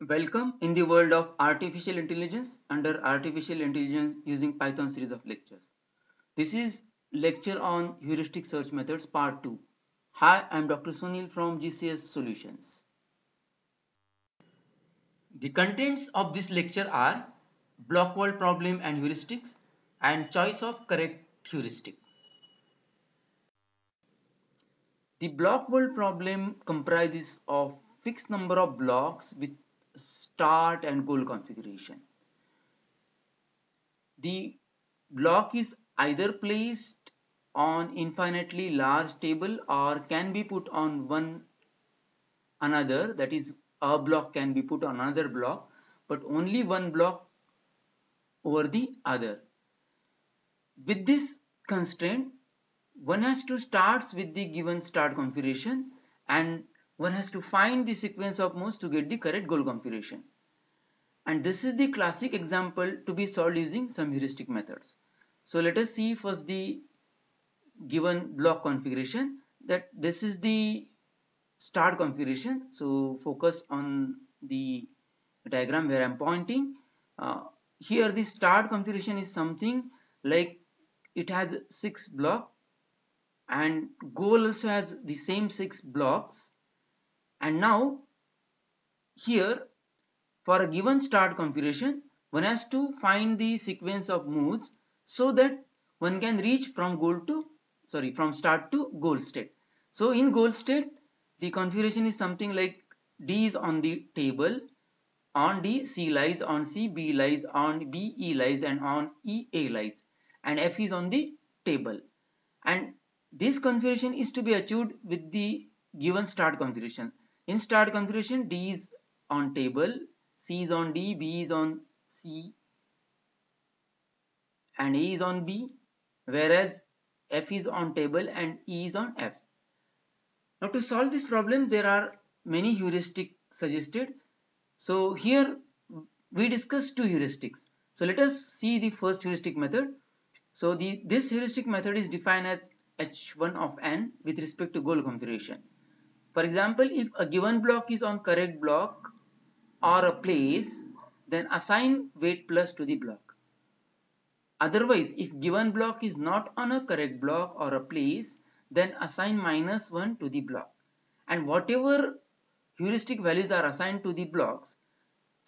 Welcome in the world of artificial intelligence under artificial intelligence using Python series of lectures. This is lecture on heuristic search methods part 2. Hi, I am Dr. Sunil from GCS Solutions. The contents of this lecture are block world problem and heuristics and choice of correct heuristic. The block world problem comprises of fixed number of blocks with start and goal configuration. The block is either placed on infinitely large table or can be put on one another, that is a block can be put on another block, but only one block over the other. With this constraint, one has to start with the given start configuration and one has to find the sequence of moves to get the correct goal configuration. And this is the classic example to be solved using some heuristic methods. So let us see first the given block configuration, that this is the start configuration. So focus on the diagram where I'm pointing. Here the start configuration is something like it has 6 blocks and goal also has the same 6 blocks. And now here for a given start configuration, one has to find the sequence of moves so that one can reach from from start to goal state. So in goal state, the configuration is something like D is on the table, on D C lies, on C B lies, on B E lies, and on E A lies, and F is on the table. And this configuration is to be achieved with the given start configuration. In start configuration, D is on table, C is on D, B is on C, and A is on B, whereas F is on table and E is on F. Now to solve this problem, there are many heuristics suggested. So here we discuss two heuristics. So let us see the first heuristic method. So this heuristic method is defined as h1 of n with respect to goal configuration. For example, if a given block is on correct block or a place, then assign weight plus to the block. Otherwise, if given block is not on a correct block or a place, then assign -1 to the block. And whatever heuristic values are assigned to the blocks,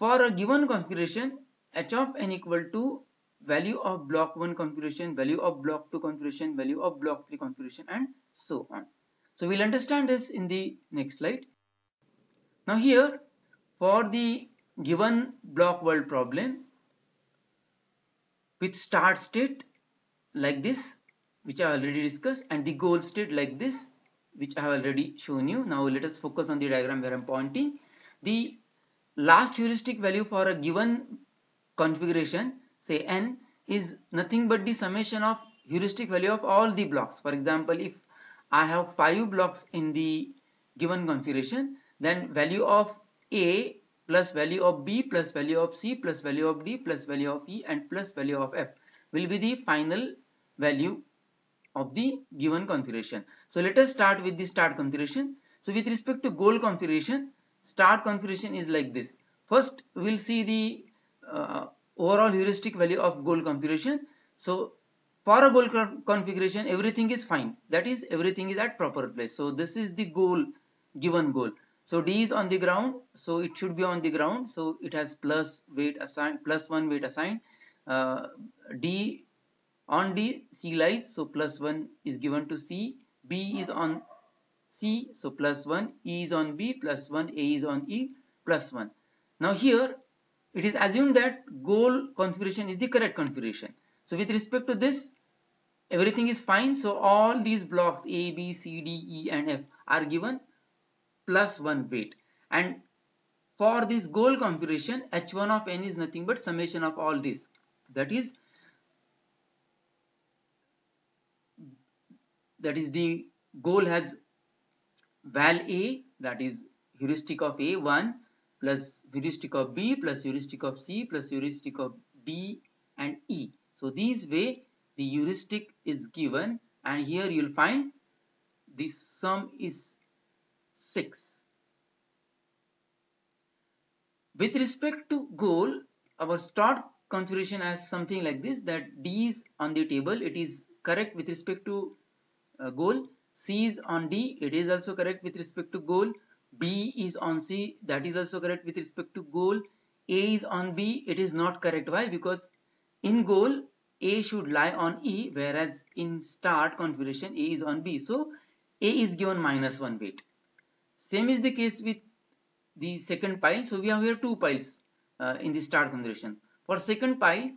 for a given configuration, h of n equal to value of block 1 configuration, value of block 2 configuration, value of block 3 configuration, and so on. So we'll understand this in the next slide. Now here, for the given block world problem with start state like this, which I already discussed, and the goal state like this, which I have already shown you. Now let us focus on the diagram where I'm pointing. The last heuristic value for a given configuration, say n, is nothing but the summation of heuristic value of all the blocks. For example, if I have 5 blocks in the given configuration, then value of A plus value of B plus value of C plus value of D plus value of E and plus value of F will be the final value of the given configuration. So let us start with the start configuration. So with respect to goal configuration, start configuration is like this. First we will see the overall heuristic value of goal configuration. So for a goal configuration, everything is fine, that is everything is at proper place. So this is the goal, given goal. So D is on the ground, so it should be on the ground, so it has plus weight assigned, +1 weight assigned. D on D, C lies, so +1 is given to C. B is on C, so +1. E is on B, +1. A is on E, +1. Now here it is assumed that goal configuration is the correct configuration. So with respect to this, everything is fine. So all these blocks A, B, C, D, E and F are given +1 weight. And for this goal configuration, h1 of n is nothing but summation of all these. That is the goal has val A, that is heuristic of A 1 plus heuristic of B plus heuristic of C plus heuristic of D and E. So this way the heuristic is given, and here you will find the sum is 6. With respect to goal, our start configuration has something like this, that D is on the table, it is correct with respect to goal. C is on D, it is also correct with respect to goal. B is on C, that is also correct with respect to goal. A is on B, it is not correct. Why? Because in goal, A should lie on E, whereas in start configuration, A is on B. So A is given -1 weight. Same is the case with the second pile. So we have here two piles in the start configuration. For second pile,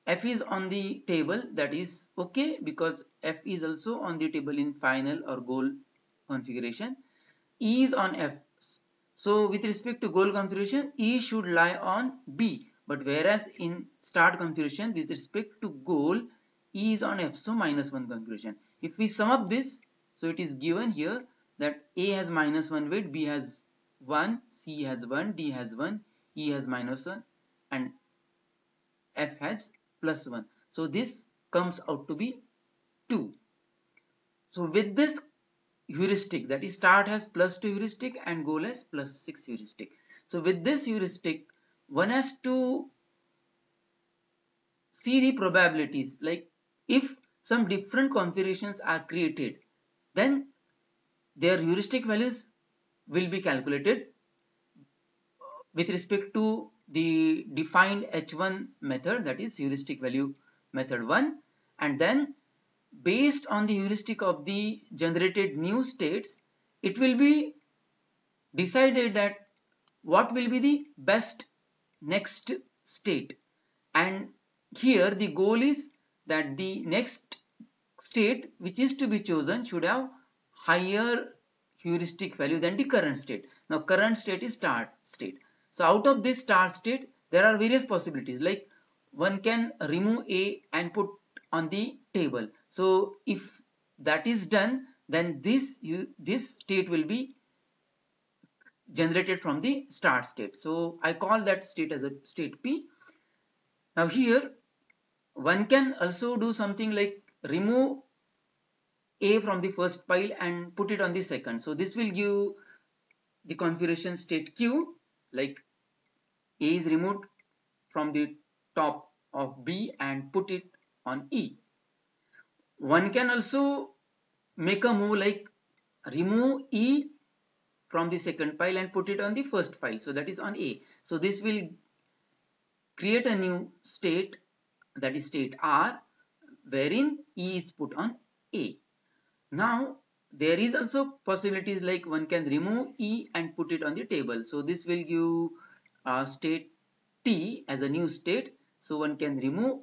F is on the table, that is okay, because F is also on the table in final or goal configuration. E is on F. So with respect to goal configuration, E should lie on B. But whereas in start configuration, with respect to goal, E is on F. So -1 configuration. If we sum up this, so it is given here that A has -1 weight, B has 1, C has 1, D has 1, E has -1, and F has +1. So this comes out to be 2. So with this heuristic, that is start has +2 heuristic and goal has +6 heuristic. So with this heuristic, one has to see the probabilities, like if some different configurations are created, then their heuristic values will be calculated with respect to the defined H1 method, that is heuristic value method 1, and then based on the heuristic of the generated new states, it will be decided that what will be the best next state. And here the goal is that the next state which is to be chosen should have higher heuristic value than the current state. Now current state is start state. So out of this start state, there are various possibilities, like one can remove A and put on the table. So if that is done, then this state will be generated from the start state. So I call that state as a state P. Now here one can also do something like remove A from the first pile and put it on the second. So this will give the configuration state Q, like A is removed from the top of B and put it on E. One can also make a move like remove E from the second pile and put it on the first pile, so that is on A. So this will create a new state, that is state R, wherein E is put on A. Now there is also possibilities like one can remove E and put it on the table. So this will give state T as a new state. So one can remove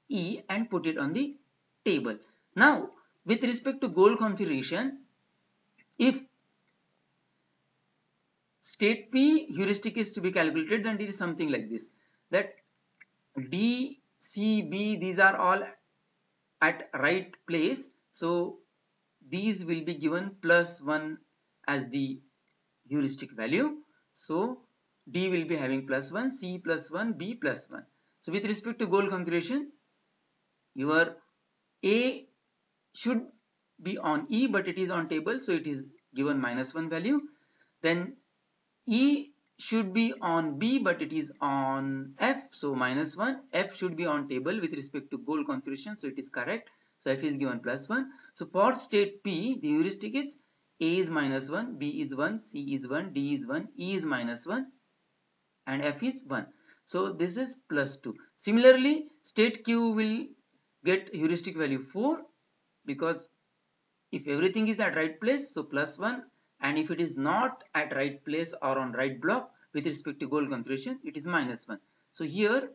E and put it on the table. Now with respect to goal configuration, if state P heuristic is to be calculated, then it is something like this, that D, C, B, these are all at right place. So these will be given +1 as the heuristic value. So D will be having +1, C +1, B +1. So with respect to goal configuration, your A should be on E, but it is on table, so it is given -1 value. Then E should be on B, but it is on F, so -1. F should be on table with respect to goal configuration, so it is correct. So F is given +1. So for state P, the heuristic is A is -1, B is 1, C is 1, D is 1, E is -1, and F is 1. So this is +2. Similarly, state Q will get heuristic value 4, because if everything is at right place, so +1, and if it is not at right place or on right block with respect to goal configuration, it is -1. So here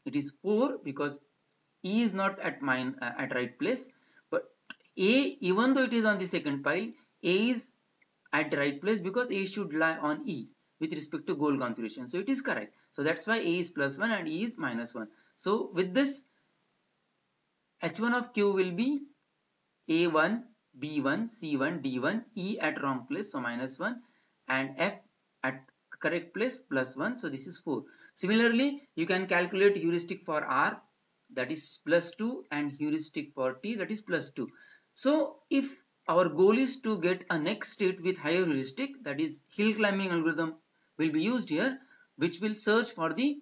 it is 4 because E is not at right place, but A, even though it is on the second pile, A is at the right place because A should lie on E with respect to goal configuration. So it is correct. So that's why A is +1 and E is -1. So with this, H1 of Q will be A1, B1, C1, D1, E at wrong place, so -1, and F at correct place, +1, so this is 4. Similarly, you can calculate heuristic for R, that is +2, and heuristic for T, that is +2. So if our goal is to get a next state with higher heuristic, that is hill climbing algorithm will be used here, which will search for the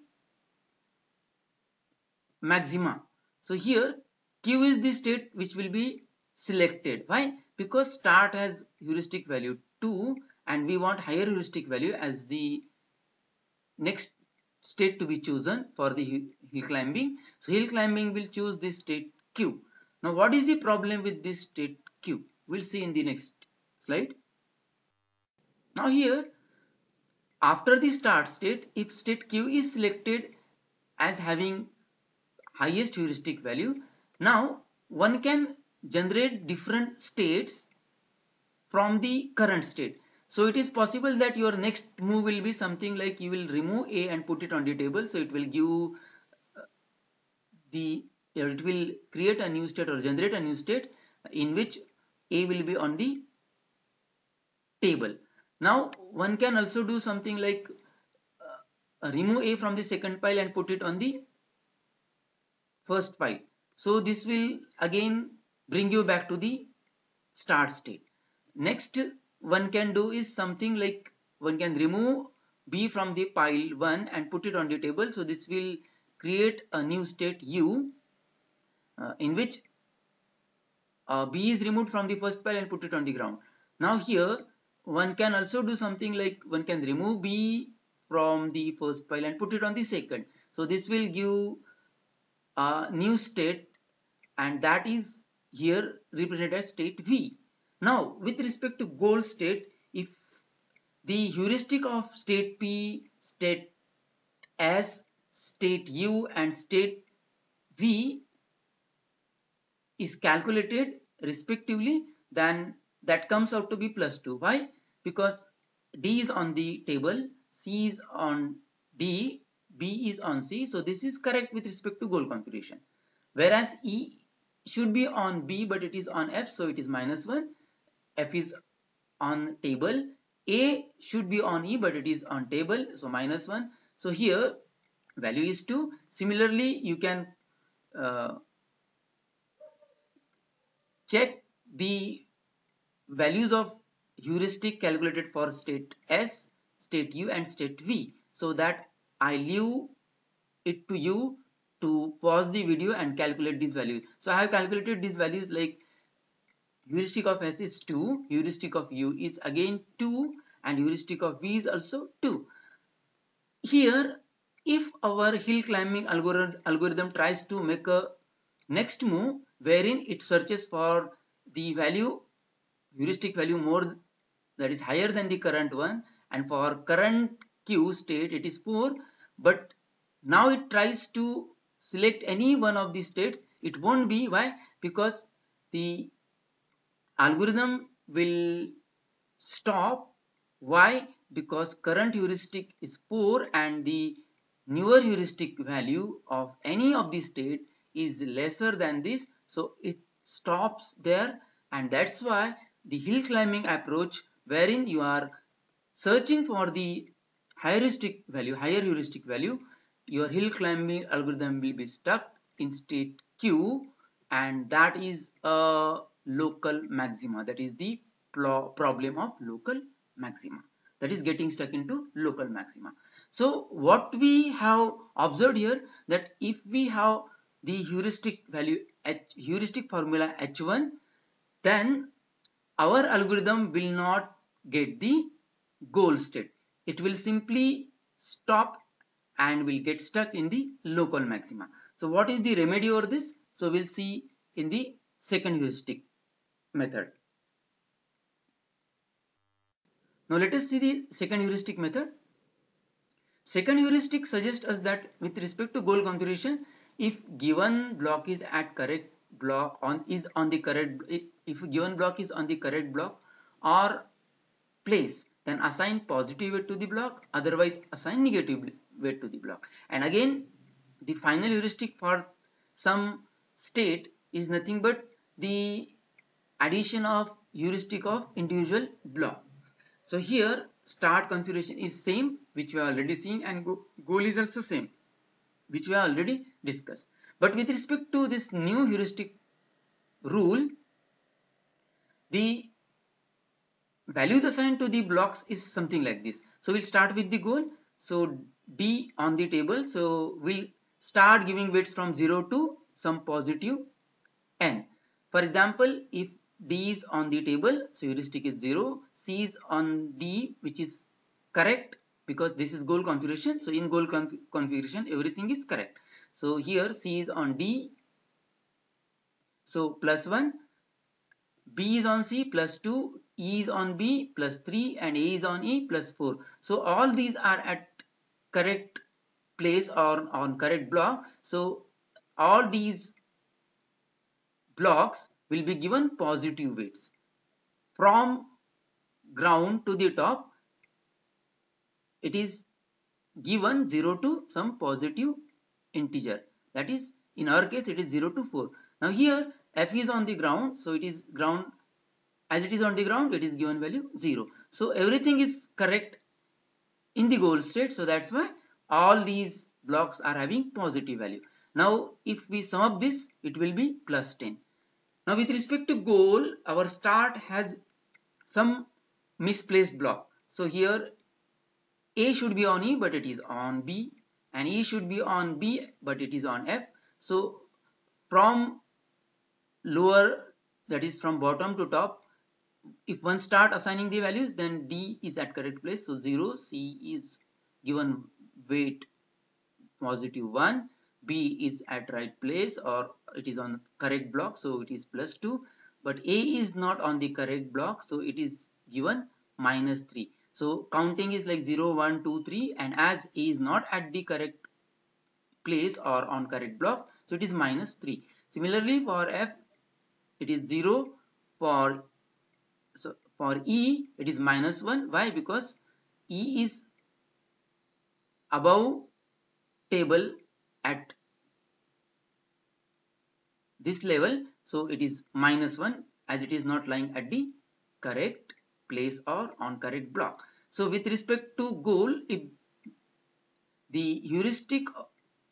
maxima. So here Q is the state which will be selected. Why? Because start has heuristic value 2 and we want higher heuristic value as the next state to be chosen for the hill climbing. So hill climbing will choose this state Q. Now what is the problem with this state Q? We'll see in the next slide. Now here, after the start state, if state Q is selected as having highest heuristic value, now one can generate different states from the current state. So it is possible that your next move will be something like you will remove A and put it on the table. So it will give it will create a new state or generate a new state in which A will be on the table. Now one can also do something like remove A from the second pile and put it on the first pile. So this will again bring you back to the start state. Next one can do is something like one can remove B from the pile 1 and put it on the table. So this will create a new state U in which B is removed from the first pile and put it on the ground. Now here one can also do something like one can remove B from the first pile and put it on the second. So this will give a new state and that is here represented as state V. Now with respect to goal state, if the heuristic of state P, state S, state U and state V is calculated respectively, then that comes out to be +2. Why? Because D is on the table, C is on D, B is on C. So this is correct with respect to goal configuration. Whereas E should be on B but it is on F, so it is -1. F is on table. A should be on E but it is on table, so -1. So here value is 2. Similarly, you can check the values of heuristic calculated for state S, state U and state V, so that I leave it to you to pause the video and calculate these values. So I have calculated these values like heuristic of S is 2, heuristic of U is again 2 and heuristic of V is also 2. Here if our hill climbing algorithm tries to make a next move wherein it searches for the value heuristic value more that is higher than the current one, and for current Q state it is 4, but now it tries to select any one of these states, it won't be. Why? Because the algorithm will stop. Why? Because current heuristic is 4 and the newer heuristic value of any of these state is lesser than this, so it stops there. And that's why the hill climbing approach wherein you are searching for the higher heuristic value, your hill climbing algorithm will be stuck in state Q, and that is a local maxima. That is the problem of local maxima. That is getting stuck into local maxima. So what we have observed here, that if we have the heuristic value heuristic formula H1, then our algorithm will not get the goal state. It will simply stop and will get stuck in the local maxima. So what is the remedy over this? So we'll see in the second heuristic method. Now let us see the second heuristic method. Second heuristic suggests us that with respect to goal configuration, if given block is at correct block on the correct, if given block is on the correct block or place, then assign positive weight to the block, otherwise assign negative weight to the block. And again the final heuristic for some state is nothing but the addition of heuristic of individual block. So here start configuration is same, which we have already seen, and goal is also same, which we have already discussed. But with respect to this new heuristic rule, the values assigned to the blocks is something like this. So we'll start with the goal. So D on the table. So we'll start giving weights from 0 to some positive n. For example, if D is on the table, so heuristic is 0, C is on D, which is correct because this is goal configuration. So in goal configuration, everything is correct. So here C is on D, so plus 1, B is on C plus 2, E is on B plus 3, and A is on E plus 4. So all these are at correct place or on correct block. So all these blocks will be given positive weights. From ground to the top, it is given 0 to some positive integer. That is, in our case, it is 0 to 4. Now here F is on the ground, so it is ground. As it is on the ground, it is given value 0. So everything is correct in the goal state. So that's why all these blocks are having positive value. Now if we sum up this, it will be plus 10. Now with respect to goal, our start has some misplaced block. So here A should be on E, but it is on B, and E should be on B, but it is on F. So from lower, that is from bottom to top, if one start assigning the values, then D is at correct place. So 0, C is given weight positive 1, B is at right place or it is on correct block, so it is plus 2, but A is not on the correct block, so it is given minus 3. So counting is like 0, 1, 2, 3, and as A is not at the correct place or on correct block, so it is minus 3. Similarly for F, it is 0. For E, it is minus 1. Why? Because E is above table at this level, so it is minus 1 as it is not lying at the correct place or on correct block. So with respect to goal, if the heuristic,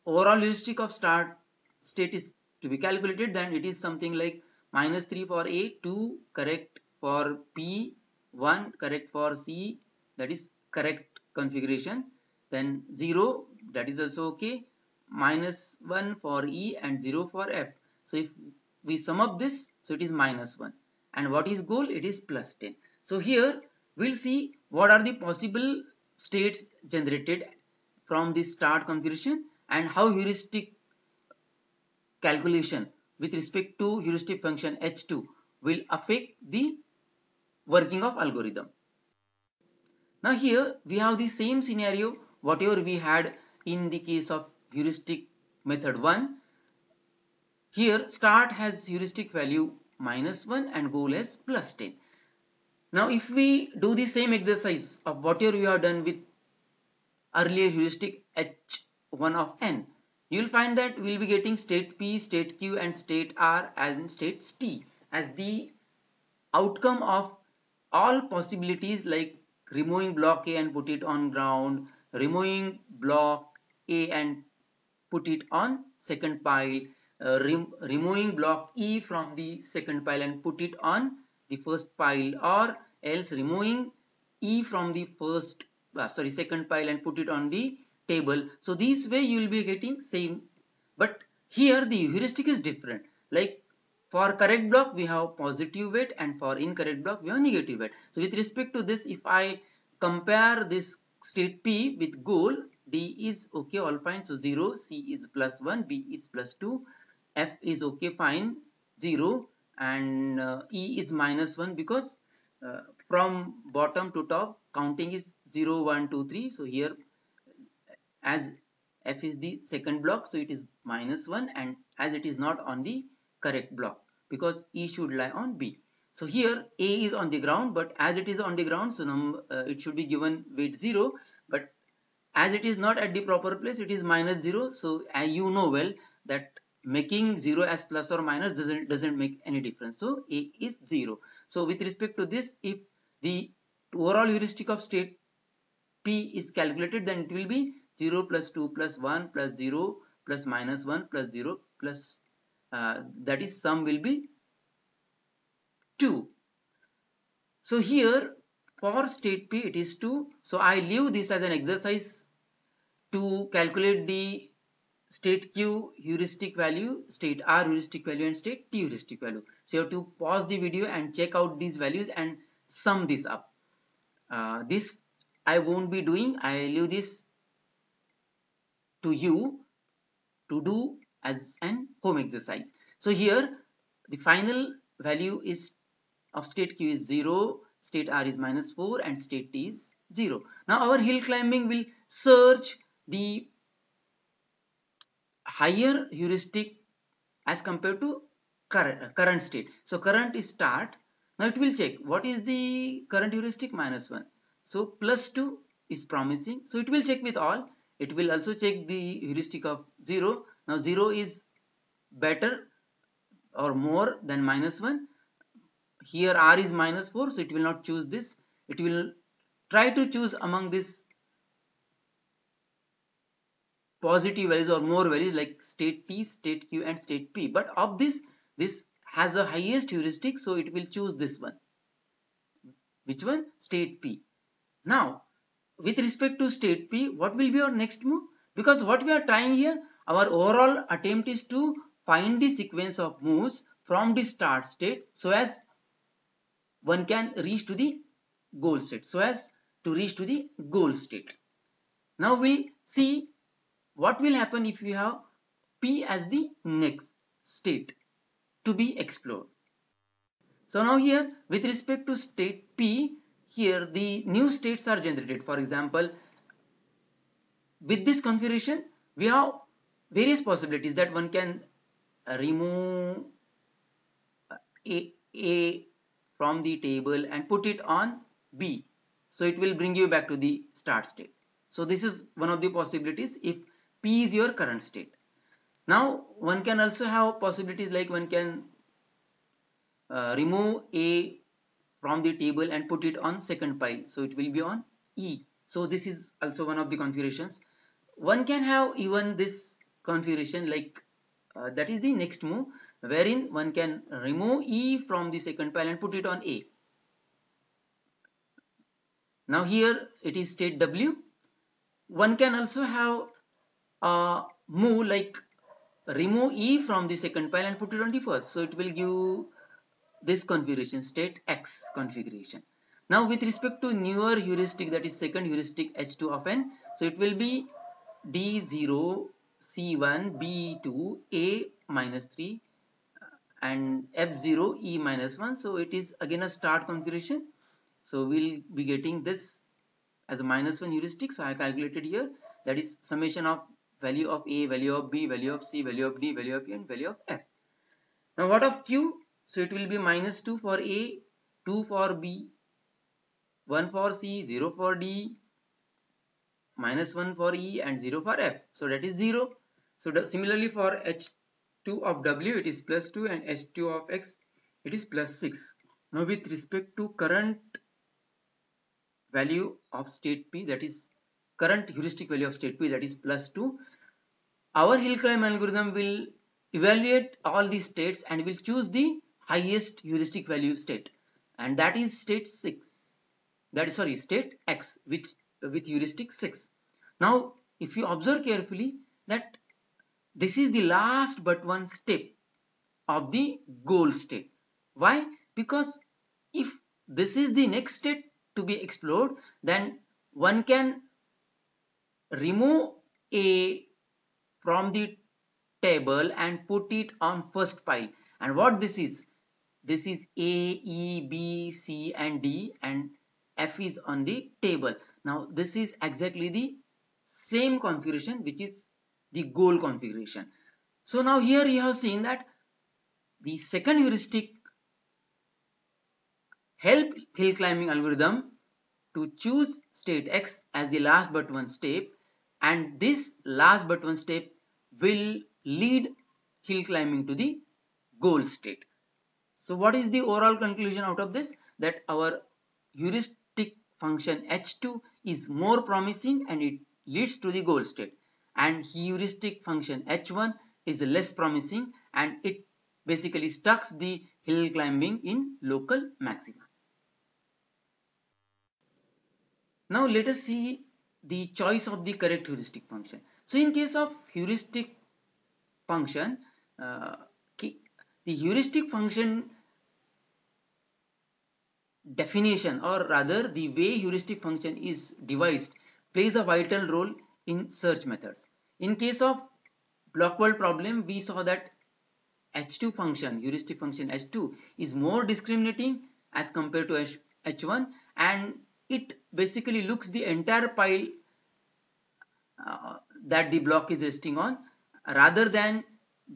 overall heuristic of start state is to be calculated, then it is something like minus 3 for A, 2 correct for P, 1 correct for C, that is correct configuration, then 0, that is also okay, minus 1 for E and 0 for F. So if we sum up this, so it is minus 1. And what is goal? It is plus 10. So here we'll see what are the possible states generated from this start configuration and how heuristic calculation with respect to heuristic function h2 will affect the working of algorithm. Now here we have the same scenario whatever we had in the case of heuristic method 1. Here start has heuristic value minus 1 and goal has plus 10. Now if we do the same exercise of whatever we have done with earlier heuristic h1 of n, you will find that we will be getting state P, state Q and state R and states T as the outcome of all possibilities, like removing block A and put it on ground, removing block A and put it on second pile, removing block E from the second pile and put it on the first pile, or else removing E from the second pile and put it on the table. So this way you will be getting same, but here the heuristic is different. Like for correct block we have positive weight and for incorrect block we have negative weight. So with respect to this, if I compare this state P with goal, D is okay, all fine, so 0, C is plus 1, B is plus 2, F is okay, fine, 0, and E is minus 1 because from bottom to top counting is 0, 1, 2, 3. So here as F is the second block, so it is minus 1, and as it is not on the correct block because E should lie on B. So here A is on the ground, but as it is on the ground, so it should be given weight 0, but as it is not at the proper place, it is minus 0. So you know well that making 0 as plus or minus doesn't make any difference. So A is 0. So with respect to this, if the overall heuristic of state P is calculated, then it will be 0 plus 2 plus 1 plus 0 plus minus 1 plus 0 plus that is sum will be 2. So here for state P it is 2. So I leave this as an exercise to calculate the state Q heuristic value, state R heuristic value and state T heuristic value. So you have to pause the video and check out these values and sum this up. This I won't be doing. I leave this to you to do as an home exercise. So here the final value is of state Q is 0, state R is -4 and state T is 0. Now our hill climbing will search the higher heuristic as compared to current state. So current is start. Now it will check what is the current heuristic, -1. So +2 is promising. So it will check with all. It will also check the heuristic of 0. Now 0 is better or more than -1. Here R is -4, so it will not choose this. It will try to choose among this positive values or more values like state T, state Q and state P. But of this has a highest heuristic, so it will choose this one. Which one? State P. Now, with respect to state P, what will be our next move? Because what we are trying here, our overall attempt is to find the sequence of moves from the start state so as one can reach to the goal state. So as to reach to the goal state. Now we see what will happen if you have P as the next state to be explored. So now here with respect to state P, here the new states are generated. For example, with this configuration we have various possibilities that one can remove A from the table and put it on B. So it will bring you back to the start state. So this is one of the possibilities if P is your current state. Now one can also have possibilities like one can remove A from the table and put it on second pile. So it will be on E. So this is also one of the configurations. One can have even this configuration like that is the next move wherein one can remove E from the second pile and put it on A. Now here it is state W. One can also have a move like remove E from the second pile and put it on the first. So it will give this configuration, state X configuration. Now with respect to newer heuristic, that is second heuristic H2 of n, so it will be D0, C1, B2, A -3 and F0, E -1. So it is again a start configuration. So we'll be getting this as a -1 heuristic. So I calculated here, that is summation of value of A, value of B, value of C, value of D, value of E and value of F. Now what of Q? So it will be -2 for A, 2 for B, 1 for C, 0 for D, -1 for E and 0 for F. So that is 0. So similarly for H2 of W it is +2 and H2 of X it is +6. Now with respect to current value of state P, that is current heuristic value of state P, that is +2, our hill climb algorithm will evaluate all these states and will choose the highest heuristic value state, and that is state 6. That is state X with heuristic 6. Now if you observe carefully that this is the last but one step of the goal state. Why? Because if this is the next state to be explored, then one can remove A from the table and put it on first pile. And what this is A, E, B, C and D and F is on the table. Now this is exactly the same configuration which is the goal configuration. So now here you have seen that the second heuristic help hill climbing algorithm to choose state X as the last but one step, and this last but one step will lead hill climbing to the goal state. So what is the overall conclusion out of this? That our heuristic function H2 is more promising and it leads to the goal state, and heuristic function H1 is less promising and it basically stucks the hill climbing in local maxima. Now let us see the choice of the correct heuristic function. So in case of heuristic function, uh, the heuristic function definition, or rather the way heuristic function is devised, plays a vital role in search methods. In case of block world problem, we saw that H2 function, heuristic function H2, is more discriminating as compared to H1, and it basically looks the entire pile that the block is resting on, rather than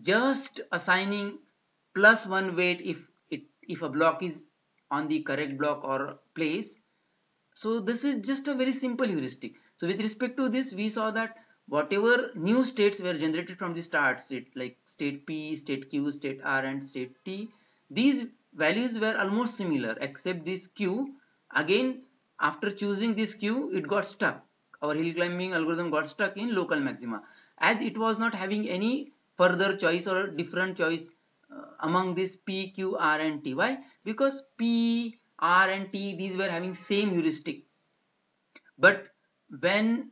just assigning +1 weight if a block is on the correct block or place. So this is just a very simple heuristic. So with respect to this, we saw that whatever new states were generated from the start state, like state P, state Q, state R, and state T, these values were almost similar except this Q. Again, after choosing this Q, it got stuck. Our hill climbing algorithm got stuck in local maxima, as it was not having any further choice or different choice among this P, Q, R, and T. Why? Because P, R, and T, these were having same heuristic. But when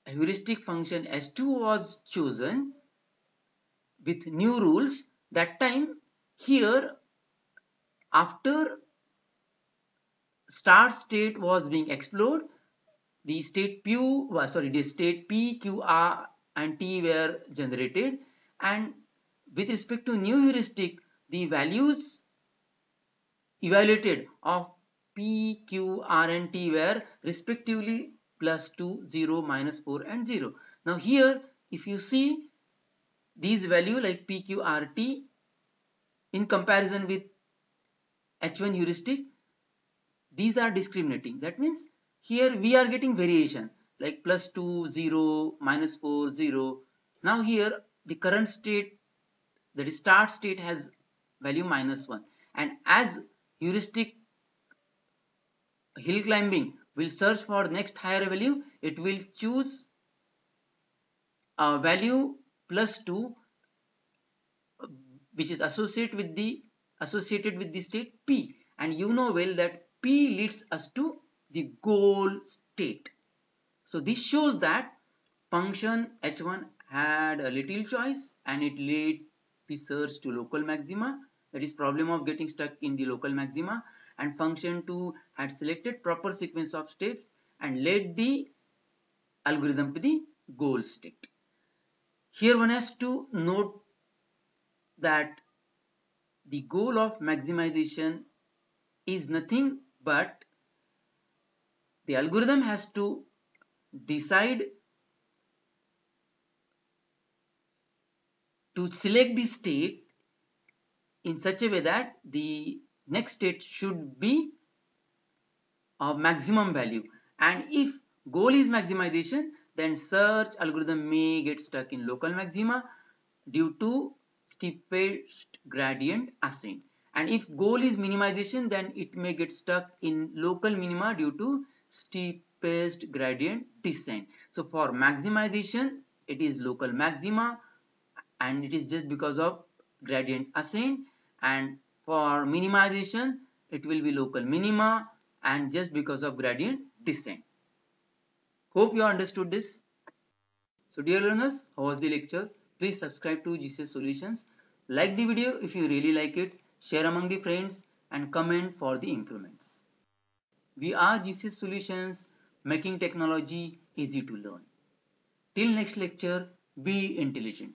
heuristic function S2 was chosen with new rules, that time here, after start state was being explored, the state the state P, Q, R, and T were generated, and with respect to new heuristic, the values evaluated of P, Q, R, and T were respectively +2, 0, -4, and 0. Now here, if you see these value like P, Q, R, T in comparison with H1 heuristic, these are discriminating. That means here we are getting variation like +2, 0, -4, 0. Now here the current state, that is start state, has value -1, and as heuristic hill climbing will search for next higher value, it will choose a value +2 which is associated with the state P, and you know well that P leads us to the goal state. So this shows that function H1 had a little choice and it led the search to local maxima, that is problem of getting stuck in the local maxima, and function 2 had selected proper sequence of steps and led the algorithm to the goal state. Here one has to note that the goal of maximization is nothing but the algorithm has to decide to select the state in such a way that the next state should be a maximum value, and if goal is maximization, then search algorithm may get stuck in local maxima due to steepest gradient ascent, and if goal is minimization, then it may get stuck in local minima due to steepest gradient descent. So for maximization, it is local maxima and it is just because of gradient ascent, and for minimization it will be local minima and just because of gradient descent. Hope you understood this. So dear learners, how was the lecture? Please subscribe to GCS Solutions. Like the video if you really like it, share among the friends and comment for the improvements. We are GCS Solutions, making technology easy to learn. Till next lecture, be intelligent.